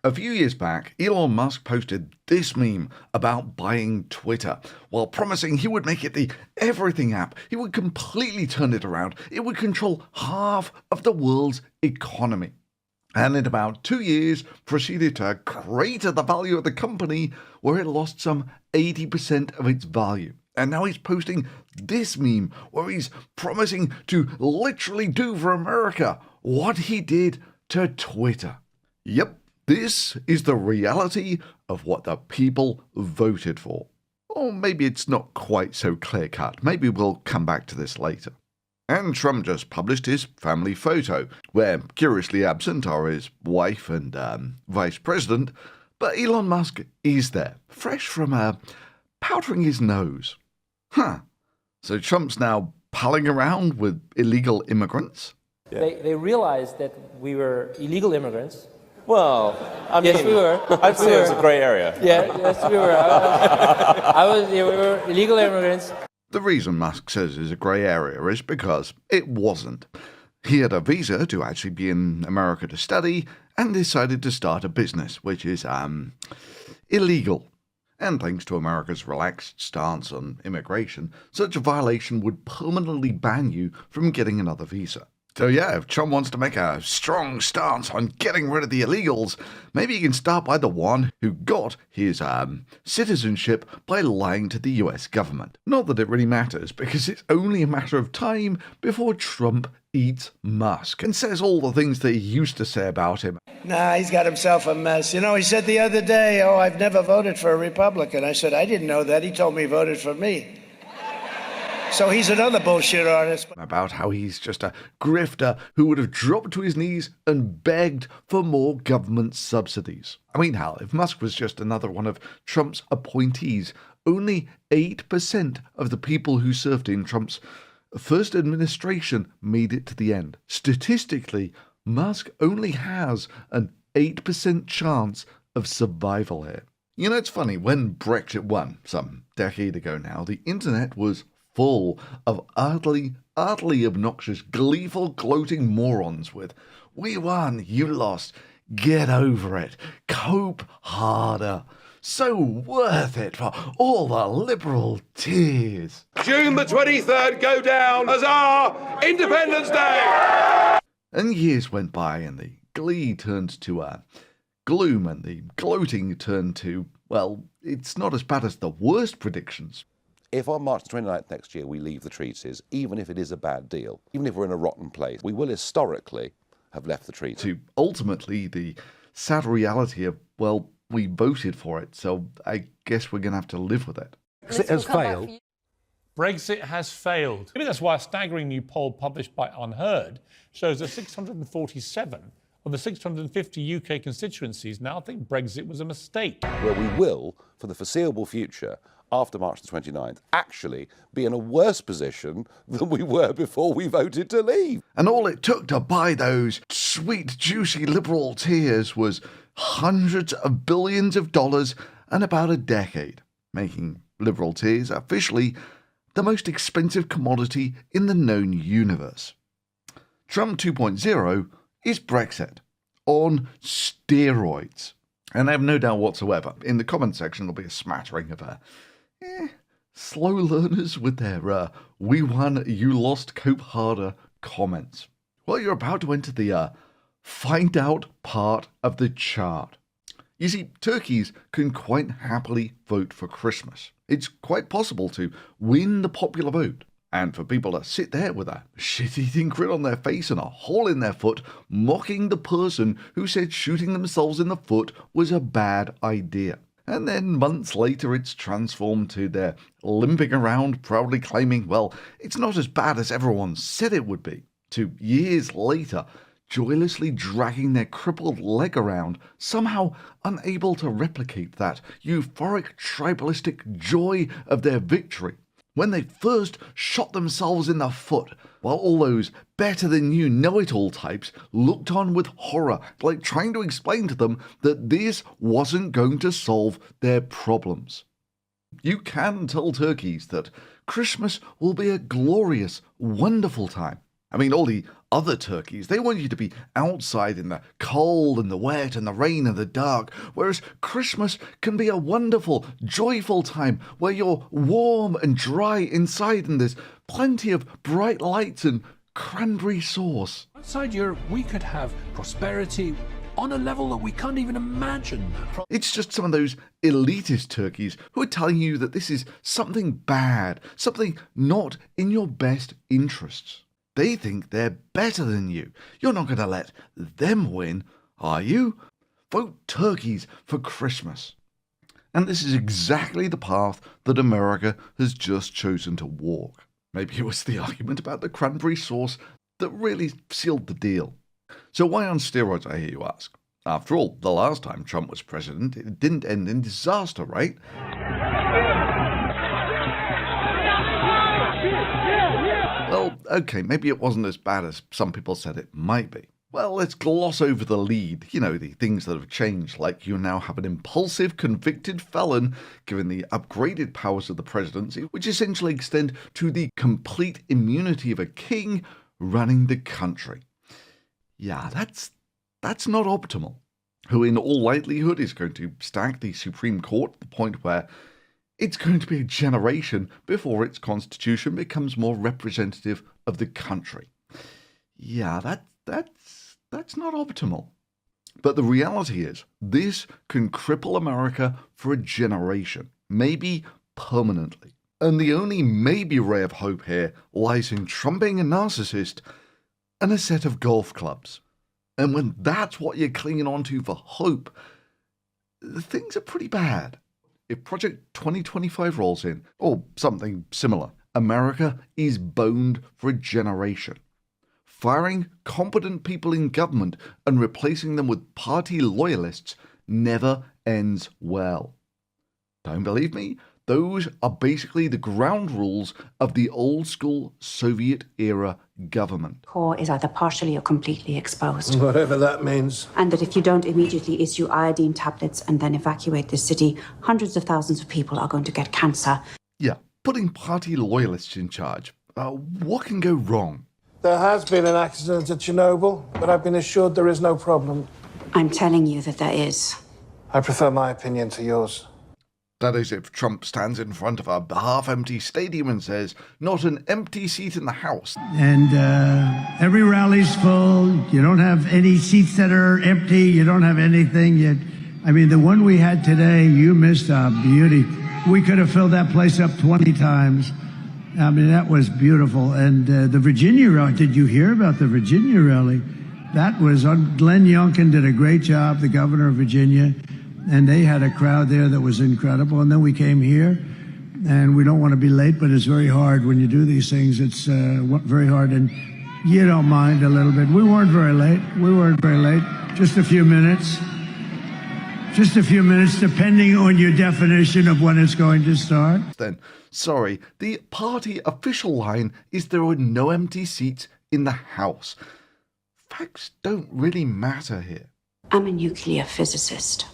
A few years back, Elon Musk posted this meme about buying Twitter, while promising he would make it the everything app. He would completely turn it around. It would control half of the world's economy. And in about 2 years, proceeded to crater the value of the company, where it lost some 80% of its value. And now he's posting this meme, where he's promising to literally do for America what he did to Twitter. Yep. This is the reality of what the people voted for. Or maybe it's not quite so clear-cut. Maybe we'll come back to this later. And Trump just published his family photo, where curiously absent are his wife and vice president, but Elon Musk is there, fresh from powdering his nose. So Trump's now palling around with illegal immigrants? Yeah. They realized that we were illegal immigrants. Well, I mean, yes, we were. I'd say it was a grey area. Yeah, yes, we were. We were illegal immigrants. The reason Musk says it's a grey area is because it wasn't. He had a visa to actually be in America to study and decided to start a business, which is illegal. And thanks to America's relaxed stance on immigration, such a violation would permanently ban you from getting another visa. So yeah, if Trump wants to make a strong stance on getting rid of the illegals, maybe he can start by the one who got his citizenship by lying to the US government. Not that it really matters, because it's only a matter of time before Trump eats Musk and says all the things that he used to say about him. Nah, he's got himself a mess. You know, he said the other day, I've never voted for a Republican. I said, I didn't know that. He told me he voted for me. So he's another bullshit artist. About how he's just a grifter who would have dropped to his knees and begged for more government subsidies. I mean, hell, if Musk was just another one of Trump's appointees, only 8% of the people who served in Trump's first administration made it to the end. Statistically, Musk only has an 8% chance of survival here. You know, it's funny, when Brexit won, some decade ago now, the internet was full of utterly obnoxious, gleeful, gloating morons with, "We won, you lost, get over it, cope harder, so worth it for all the liberal tears." June the 23rd, go down as our Independence Day! And years went by and the glee turned to gloom, and the gloating turned to, well, it's not as bad as the worst predictions. If on March 29th next year we leave the treaties, even if it is a bad deal, even if we're in a rotten place, we will historically have left the treaty. To ultimately the sad reality of, well, we voted for it, so I guess we're going to have to live with it. Brexit has failed. Brexit has failed. Maybe that's why a staggering new poll published by Unheard shows that 647 of the 650 UK constituencies now think Brexit was a mistake. Where we will, for the foreseeable future, after March the 29th, actually be in a worse position than we were before we voted to leave. And all it took to buy those sweet, juicy liberal tears was hundreds of billions of dollars and about a decade, making liberal tears officially the most expensive commodity in the known universe. Trump 2.0 is Brexit on steroids. And I have no doubt whatsoever, in the comment section there'll be a smattering of slow learners with their "we won, you lost, cope harder" comments. Well, you're about to enter the find out part of the chart. You see, turkeys can quite happily vote for Christmas. It's quite possible to win the popular vote. And for people to sit there with a shit-eating grin on their face and a hole in their foot, mocking the person who said shooting themselves in the foot was a bad idea. And then months later it's transformed to their limping around, proudly claiming, well, it's not as bad as everyone said it would be, to years later joylessly dragging their crippled leg around, somehow unable to replicate that euphoric tribalistic joy of their victory when they first shot themselves in the foot, while all those better-than-you know-it-all types looked on with horror, like trying to explain to them that this wasn't going to solve their problems. You can tell turkeys that Christmas will be a glorious, wonderful time, I mean, all the other turkeys, they want you to be outside in the cold and the wet and the rain and the dark, whereas Christmas can be a wonderful, joyful time where you're warm and dry inside and there's plenty of bright lights and cranberry sauce. Outside Europe, we could have prosperity on a level that we can't even imagine. It's just some of those elitist turkeys who are telling you that this is something bad, something not in your best interests. They think they're better than you. You're not going to let them win, are you? Vote turkeys for Christmas. And this is exactly the path that America has just chosen to walk. Maybe it was the argument about the cranberry sauce that really sealed the deal. So why on steroids, I hear you ask? After all, the last time Trump was president, it didn't end in disaster, right? Well, okay, maybe it wasn't as bad as some people said it might be. Well, let's gloss over the lead. You know, the things that have changed, like you now have an impulsive, convicted felon given the upgraded powers of the presidency, which essentially extend to the complete immunity of a king running the country. Yeah, that's not optimal. Who in all likelihood is going to stack the Supreme Court to the point where it's going to be a generation before its constitution becomes more representative of the country. Yeah, that's not optimal. But the reality is, this can cripple America for a generation, maybe permanently. And the only maybe ray of hope here lies in Trump being a narcissist and a set of golf clubs. And when that's what you're clinging on to for hope, things are pretty bad. If Project 2025 rolls in, or something similar, America is boned for a generation. Firing competent people in government and replacing them with party loyalists never ends well. Don't believe me? Those are basically the ground rules of the old school Soviet era government. Core is either partially or completely exposed. Whatever that means. And that if you don't immediately issue iodine tablets and then evacuate the city, hundreds of thousands of people are going to get cancer. Yeah, putting party loyalists in charge. What can go wrong? There has been an accident at Chernobyl, but I've been assured there is no problem. I'm telling you that there is. I prefer my opinion to yours. That is, if Trump stands in front of a half-empty stadium and says, "Not an empty seat in the House." And every rally's full. You don't have any seats that are empty. You don't have anything yet. I mean, the one we had today, you missed a beauty. We could have filled that place up 20 times. I mean, that was beautiful. And the Virginia rally, did you hear about the Virginia rally? That was, Glenn Youngkin did a great job, the governor of Virginia. And they had a crowd there that was incredible. And then we came here, and we don't want to be late, but it's very hard when you do these things. It's very hard, and you don't mind a little bit. We weren't very late. Just a few minutes. Just a few minutes, depending on your definition of when it's going to start. Then, sorry, the party official line is there are no empty seats in the House. Facts don't really matter here. I'm a nuclear physicist.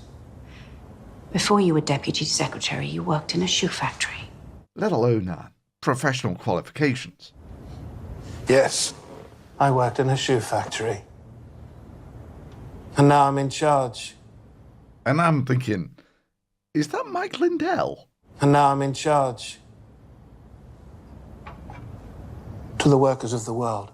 Before you were deputy secretary, you worked in a shoe factory. Let alone professional qualifications. Yes, I worked in a shoe factory. And now I'm in charge. And I'm thinking, is that Mike Lindell? And now I'm in charge. To the workers of the world.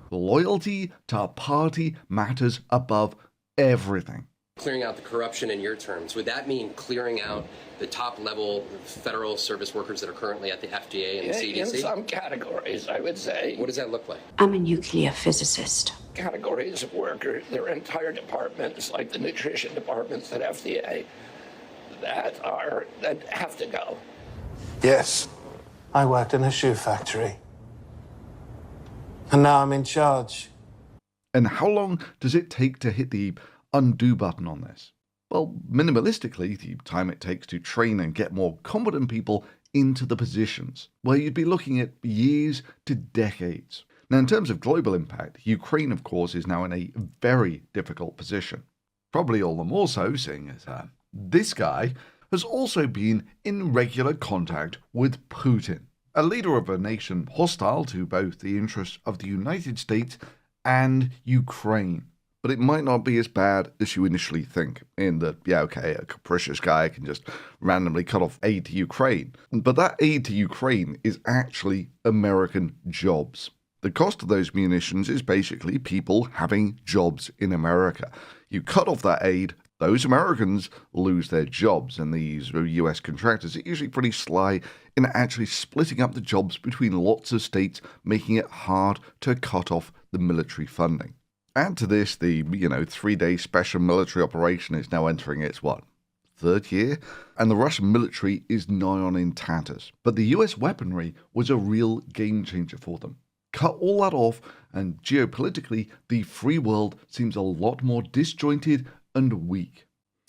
Loyalty to a party matters above everything. Clearing out the corruption in your terms, would that mean clearing out the top-level federal service workers that are currently at the FDA and the CDC? In some categories, I would say. What does that look like? I'm a nuclear physicist. Categories of workers, there are entire departments, like the nutrition departments at FDA, that have to go. Yes, I worked in a shoe factory. And now I'm in charge. And how long does it take to hit the undo button on this? Well, minimalistically, the time it takes to train and get more competent people into the positions, where you'd be looking at years to decades. Now, in terms of global impact, Ukraine, of course, is now in a very difficult position. Probably all the more so, seeing as this guy has also been in regular contact with Putin. a leader of a nation hostile to both the interests of the United States and Ukraine. But it might not be as bad as you initially think, in that, yeah, okay, a capricious guy can just randomly cut off aid to Ukraine. But that aid to Ukraine is actually American jobs. The cost of those munitions is basically people having jobs in America. You cut off that aid, those Americans lose their jobs, and these US contractors are usually pretty sly in actually splitting up the jobs between lots of states, making it hard to cut off the military funding. Add to this the, 3-day special military operation is now entering its, third year? And the Russian military is nigh on in tatters. But the US weaponry was a real game changer for them. Cut all that off, and geopolitically, the free world seems a lot more disjointed and weak.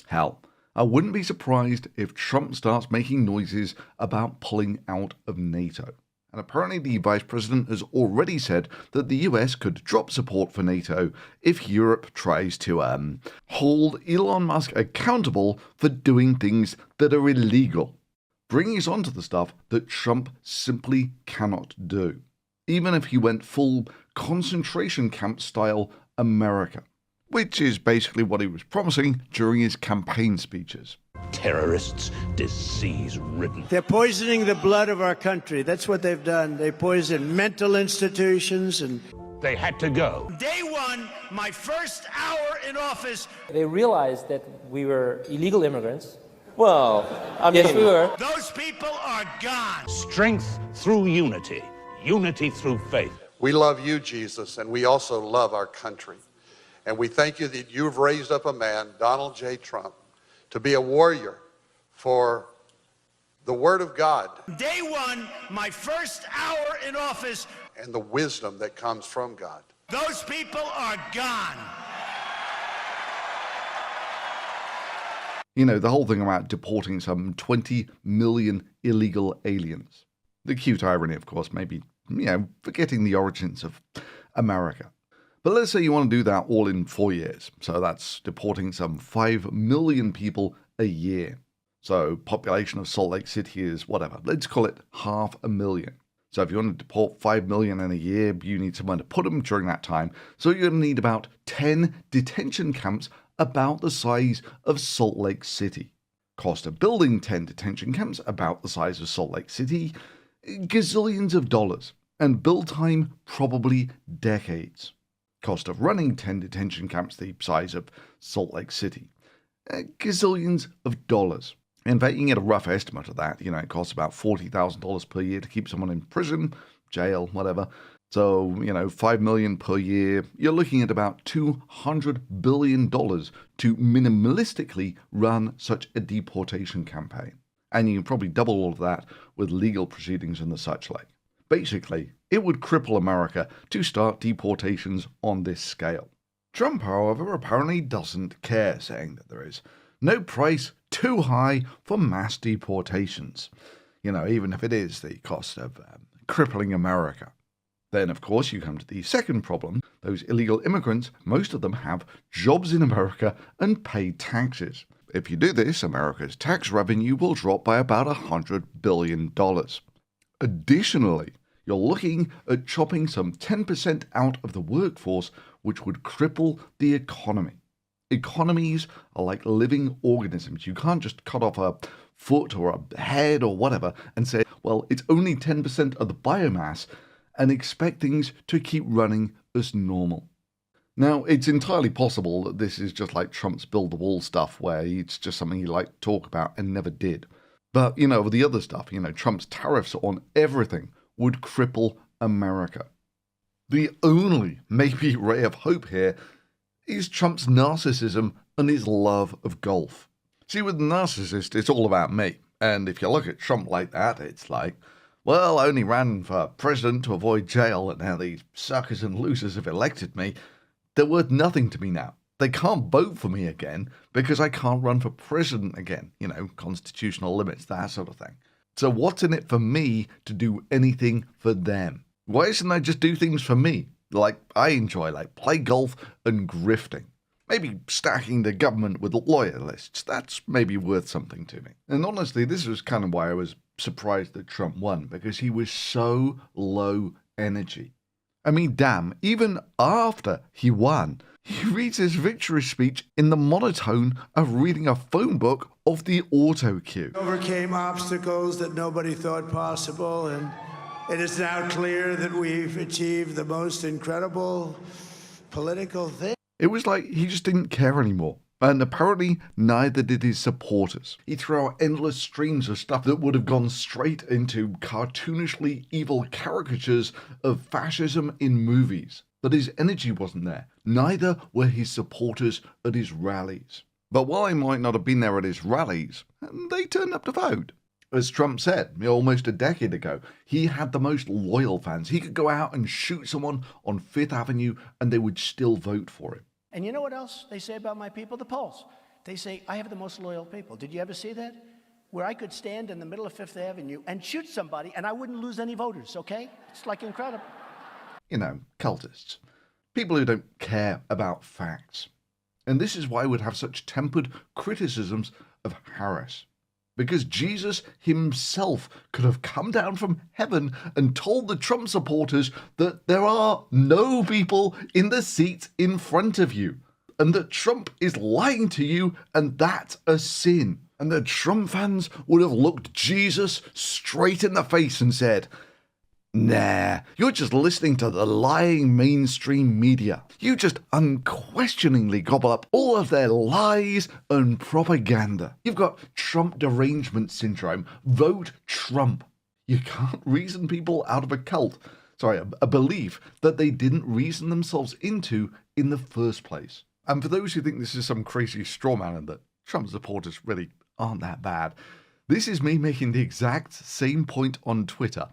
Hell, I wouldn't be surprised if Trump starts making noises about pulling out of NATO. And apparently the Vice President has already said that the US could drop support for NATO if Europe tries to hold Elon Musk accountable for doing things that are illegal, bringing us onto the stuff that Trump simply cannot do, even if he went full concentration camp style America, which is basically what he was promising during his campaign speeches. Terrorists, disease-ridden. They're poisoning the blood of our country. That's what they've done. They poison mental institutions and... They had to go. Day one, my first hour in office... They realized that we were illegal immigrants. Well, I mean... Yes, we were. Those people are gone. Strength through unity. Unity through faith. We love you, Jesus, and we also love our country. And we thank you that you've raised up a man, Donald J. Trump, to be a warrior for the Word of God. Day one, my first hour in office. And the wisdom that comes from God. Those people are gone. The whole thing about deporting some 20 million illegal aliens. The cute irony, of course, maybe, forgetting the origins of America. But let's say you want to do that all in 4 years. So that's deporting some 5 million people a year. So population of Salt Lake City is whatever. Let's call it 500,000. So if you want to deport 5 million in a year, you need someone to put them during that time. So you're going to need about 10 detention camps about the size of Salt Lake City. Cost of building 10 detention camps about the size of Salt Lake City, gazillions of dollars. And build time, probably decades. Cost of running 10 detention camps the size of Salt Lake City, gazillions of dollars. In fact, you can get a rough estimate of that. It costs about $40,000 per year to keep someone in prison, jail, whatever. So, 5 million per year. You're looking at about $200 billion to minimalistically run such a deportation campaign. And you can probably double all of that with legal proceedings and the such like. Basically, it would cripple America to start deportations on this scale. Trump, however, apparently doesn't care, saying that there is no price too high for mass deportations, even if it is the cost of crippling America. Then, of course, you come to the second problem. Those illegal immigrants, most of them have jobs in America and pay taxes. If you do this, America's tax revenue will drop by about $100 billion. Additionally, you're looking at chopping some 10% out of the workforce, which would cripple the economy. Economies are like living organisms. You can't just cut off a foot or a head or whatever and say, well, it's only 10% of the biomass and expect things to keep running as normal. Now, it's entirely possible that this is just like Trump's build the wall stuff, where it's just something he liked to talk about and never did. But, with the other stuff, Trump's tariffs on everything would cripple America. The only maybe ray of hope here is Trump's narcissism and his love of golf. See, with the narcissist, it's all about me. And if you look at Trump like that, it's like, well, I only ran for president to avoid jail, and now these suckers and losers have elected me. They're worth nothing to me now. They can't vote for me again because I can't run for president again. Constitutional limits, that sort of thing. So what's in it for me to do anything for them? Why shouldn't I just do things for me? Like I enjoy, like play golf and grifting. Maybe stacking the government with lawyer lists. That's maybe worth something to me. And honestly, this was kind of why I was surprised that Trump won because he was so low energy. I mean, damn, even after he won, he reads his victory speech in the monotone of reading a phone book of the auto cue. Overcame obstacles that nobody thought possible, and it is now clear that we've achieved the most incredible political thing. It was like he just didn't care anymore. And apparently neither did his supporters. He threw out endless streams of stuff that would have gone straight into cartoonishly evil caricatures of fascism in movies. But his energy wasn't there. Neither were his supporters at his rallies. But while they might not have been there at his rallies, they turned up to vote. As Trump said almost a decade ago, he had the most loyal fans. He could go out and shoot someone on Fifth Avenue and they would still vote for him. And you know what else they say about my people? The polls. They say, I have the most loyal people. Did you ever see that? Where I could stand in the middle of Fifth Avenue and shoot somebody and I wouldn't lose any voters, okay? It's like incredible. You know, cultists. People who don't care about facts. And this is why I would have such tempered criticisms of Harris. Because Jesus himself could have come down from heaven and told the Trump supporters that there are no people in the seats in front of you, and that Trump is lying to you, and that's a sin. And the Trump fans would have looked Jesus straight in the face and said, nah, you're just listening to the lying mainstream media. You just unquestioningly gobble up all of their lies and propaganda. You've got Trump derangement syndrome. Vote Trump. You can't reason people out of a cult. A belief that they didn't reason themselves into in the first place. And for those who think this is some crazy straw man and that Trump supporters really aren't that bad, this is me making the exact same point on Twitter.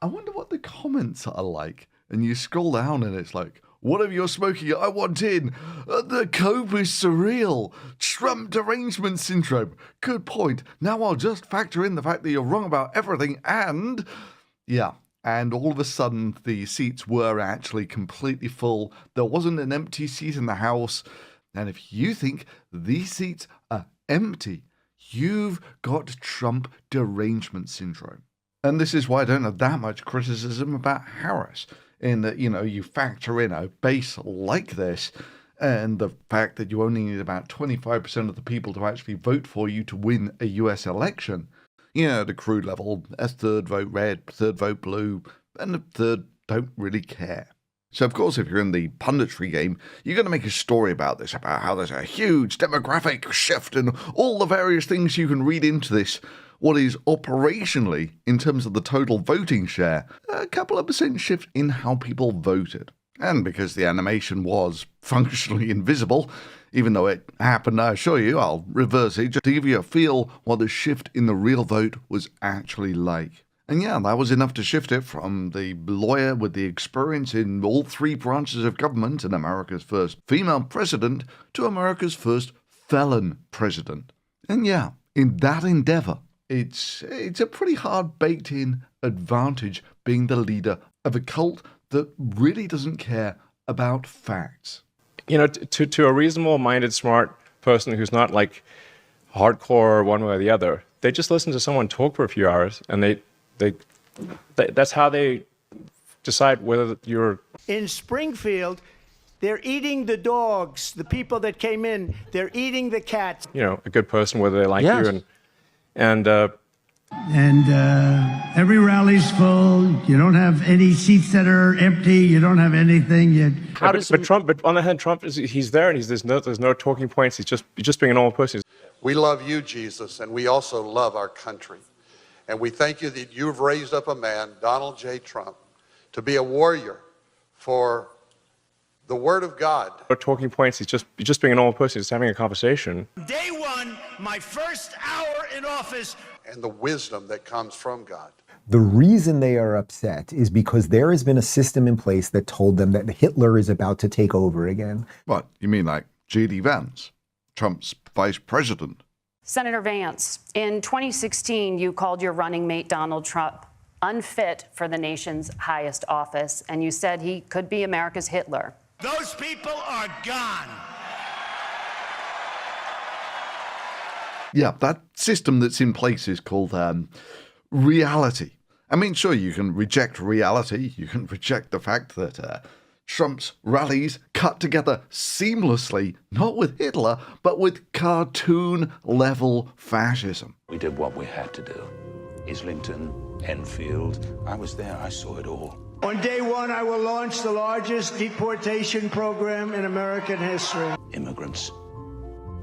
I wonder what the comments are like. And you scroll down and it's like, whatever you're smoking, I want in. The cope is surreal. Trump derangement syndrome. Good point. Now I'll just factor in the fact that you're wrong about everything. And yeah, and all of a sudden the seats were actually completely full. There wasn't an empty seat in the House. And if you think these seats are empty, you've got Trump derangement syndrome. And this is why I don't have that much criticism about Harris, in that, you know, you factor in a base like this and the fact that you only need about 25% of the people to actually vote for you to win a US election. You know, at a crude level, a third vote red, third vote blue, and a third don't really care. So, of course, if you're in the punditry game, you're going to make a story about this, about how there's a huge demographic shift and all the various things you can read into this. What is operationally, in terms of the total voting share, a couple of % shift in how people voted. And because the animation was functionally invisible, even though it happened, I assure you, I'll reverse it just to give you a feel what the shift in the real vote was actually like. And yeah, that was enough to shift it from the lawyer with the experience in all three branches of government and America's first female president to America's first felon president. And yeah, in that endeavor, it's a pretty hard baked-in advantage being the leader of a cult that really doesn't care about facts. You know, to a reasonable-minded, smart person who's not like hardcore one way or the other, they just listen to someone talk for a few hours, and they that's how they decide whether you're... In Springfield, they're eating the dogs. The people that came in, they're eating the cats. You know, a good person, whether they like you, and every rally's full. You don't have any seats that are empty. You don't have anything yet. But Trump, but on the hand, Trump he's there, and there's no talking points. He's just being a normal person. We love you, Jesus, and we also love our country. And we thank you that you've raised up a man, Donald J. Trump, to be a warrior for the Word of God. No talking points. He's just being a normal person. He's having a conversation. Day one, my first hour in office. And the wisdom that comes from God. The reason they are upset is because there has been a system in place that told them that Hitler is about to take over again. What, you mean like J.D. Vance, Trump's vice president? Senator Vance, in 2016, you called your running mate Donald Trump unfit for the nation's highest office, and you said he could be America's Hitler. Those people are gone. Yeah, that system that's in place is called reality. I mean, sure, you can reject reality. You can reject the fact that Trump's rallies cut together seamlessly, not with Hitler, but with cartoon-level fascism. We did what we had to do. Islington, Enfield, I was there, I saw it all. On day one, I will launch the largest deportation program in American history. Immigrants,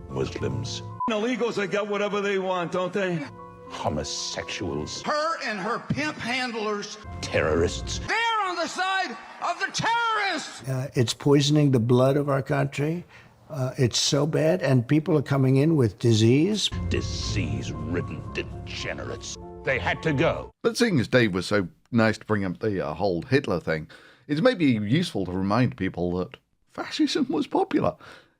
Muslims, Illegals, they get whatever they want, don't they? homosexuals, Her and her pimp handlers. terrorists. They're on the side of the terrorists. It's poisoning the blood of our country. It's so bad, and people are coming in with disease. Disease-ridden degenerates. They had to go. But seeing as Dave was so nice to bring up the whole Hitler thing, it's maybe useful to remind people that fascism was popular.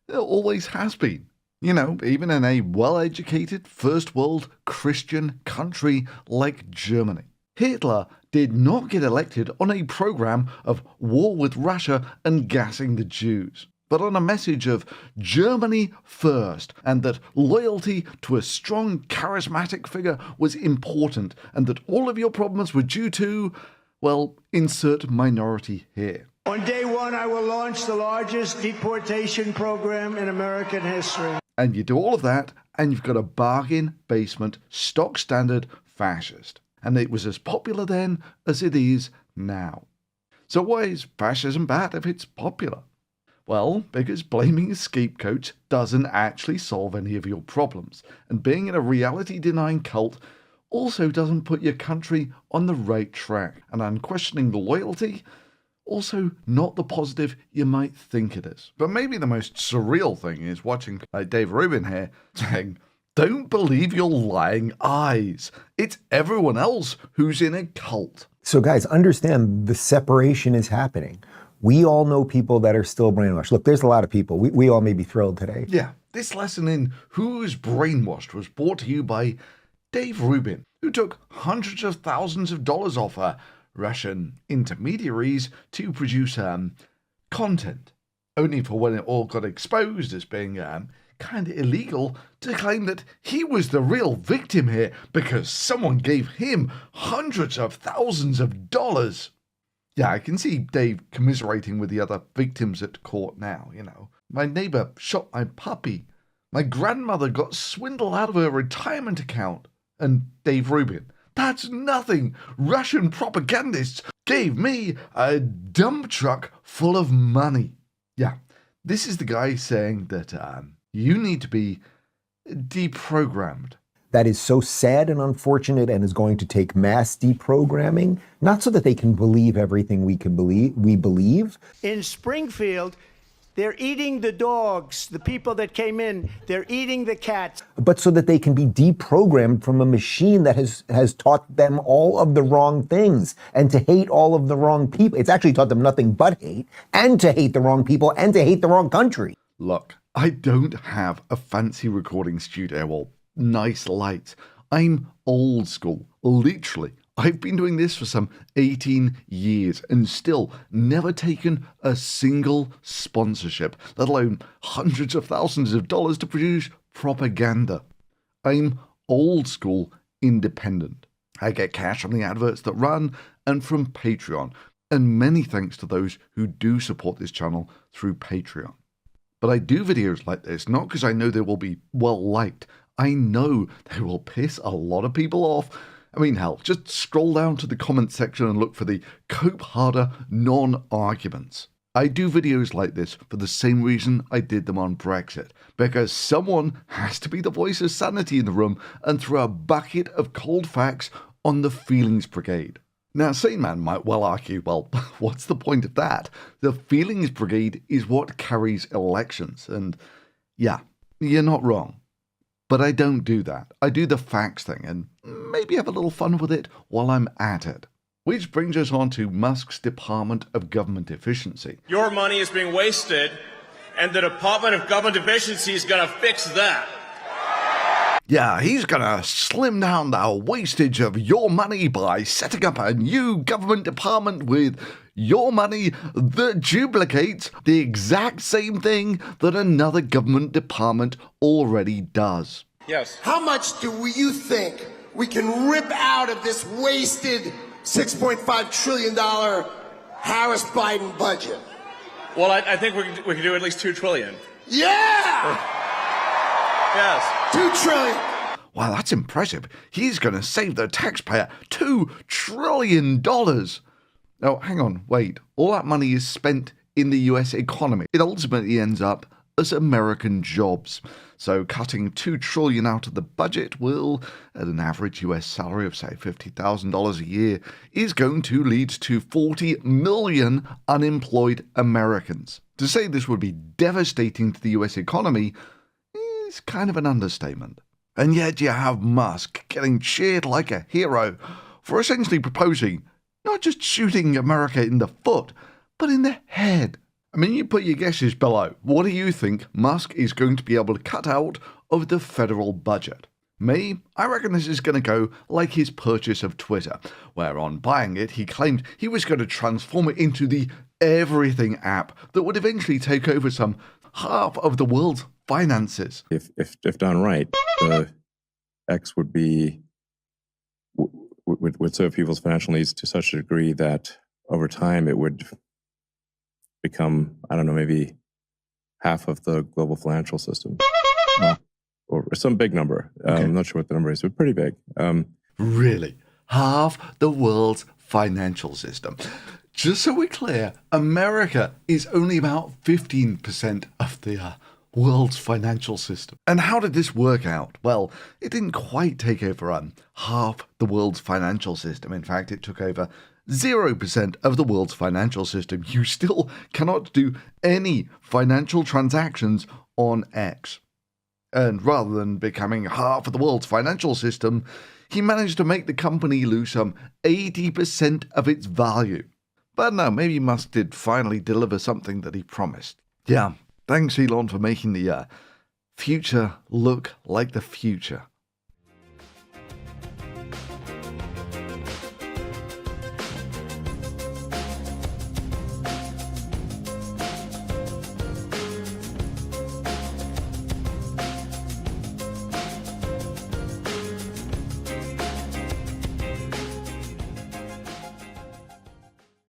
It always has been. You know, even in a well-educated, first-world Christian country like Germany. Hitler did not get elected on a program of war with Russia and gassing the Jews, but on a message of Germany first, and that loyalty to a strong, charismatic figure was important, and that all of your problems were due to, well, insert minority here. On day one, I will launch the largest deportation program in American history. And you do all of that, and you've got a bargain basement, stock standard fascist. And it was as popular then as it is now. So why is fascism bad if it's popular? Well, because blaming scapegoats doesn't actually solve any of your problems. And being in a reality-denying cult also doesn't put your country on the right track. And unquestioning loyalty, also not the positive you might think it is. But maybe the most surreal thing is watching Dave Rubin here saying, don't believe your lying eyes. It's everyone else who's in a cult. So guys, understand the separation is happening. We all know people that are still brainwashed. Look, there's a lot of people. We all may be thrilled today. Yeah, this lesson in who's brainwashed was brought to you by Dave Rubin, who took hundreds of thousands of dollars off Russian intermediaries to produce content, only for when it all got exposed as being kind of illegal to claim that he was the real victim here because someone gave him hundreds of thousands of dollars. Yeah, I can see Dave commiserating with the other victims at court now, you know. My neighbor shot my puppy. My grandmother got swindled out of her retirement account. And Dave Rubin, that's nothing. Russian propagandists gave me a dump truck full of money. Yeah, this is the guy saying that you need to be deprogrammed. That is so sad and unfortunate and is going to take mass deprogramming, not so that they can believe everything we believe. In Springfield, they're eating the dogs, the people that came in, they're eating the cats. But so that they can be deprogrammed from a machine that has taught them all of the wrong things and to hate all of the wrong people. It's actually taught them nothing but hate, and to hate the wrong people, and to hate the wrong country. Look, I don't have a fancy recording studio or nice lights. I'm old school, literally. I've been doing this for some 18 years and still never taken a single sponsorship, let alone hundreds of thousands of dollars to produce propaganda. I'm old school independent. I get cash from the adverts that run and from Patreon, and many thanks to those who do support this channel through Patreon. But I do videos like this not because I know they will be well liked. I know they will piss a lot of people off. I mean, hell, just scroll down to the comment section and look for the cope harder non-arguments. I do videos like this for the same reason I did them on Brexit, because someone has to be the voice of sanity in the room and throw a bucket of cold facts on the feelings brigade. Now, a sane man might well argue, well, what's the point of that? The feelings brigade is what carries elections, and yeah, you're not wrong. But I don't do that. I do the facts thing and maybe have a little fun with it while I'm at it. Which brings us on to Musk's Department of Government Efficiency. Your money is being wasted, and the Department of Government Efficiency is going to fix that. Yeah, he's going to slim down the wastage of your money by setting up a new government department with your money that duplicates the exact same thing that another government department already does. Yes. How much do you think we can rip out of this wasted $6.5 trillion Harris-Biden budget? Well, I think we can do at least $2 trillion. Yeah! Yes. $2 trillion. Wow, that's impressive. He's going to save the taxpayer $2 trillion. Oh, hang on, wait. All that money is spent in the US economy. It ultimately ends up as American jobs. So cutting $2 trillion out of the budget will, at an average US salary of, say, $50,000 a year, is going to lead to 40 million unemployed Americans. To say this would be devastating to the US economy is kind of an understatement. And yet you have Musk getting cheered like a hero for essentially proposing not just shooting America in the foot, but in the head. I mean, you put your guesses below. What do you think Musk is going to be able to cut out of the federal budget? Me, I reckon this is going to go like his purchase of Twitter, where on buying it, he claimed he was going to transform it into the everything app that would eventually take over some half of the world's finances. If done right, the X would be would serve people's financial needs to such a degree that over time it would become, I don't know, maybe half of the global financial system, or some big number. Okay. I'm not sure what the number is, but pretty big. Really? Half the world's financial system. Just so we're clear, America is only about 15% of the world's financial system. And how did this work out? Well, it didn't quite take over half the world's financial system. In fact, it took over 0% of the world's financial system. You still cannot do any financial transactions on X. And rather than becoming half of the world's financial system, he managed to make the company lose some 80% of its value. But no, maybe Musk did finally deliver something that he promised. Yeah, thanks Elon for making the future look like the future.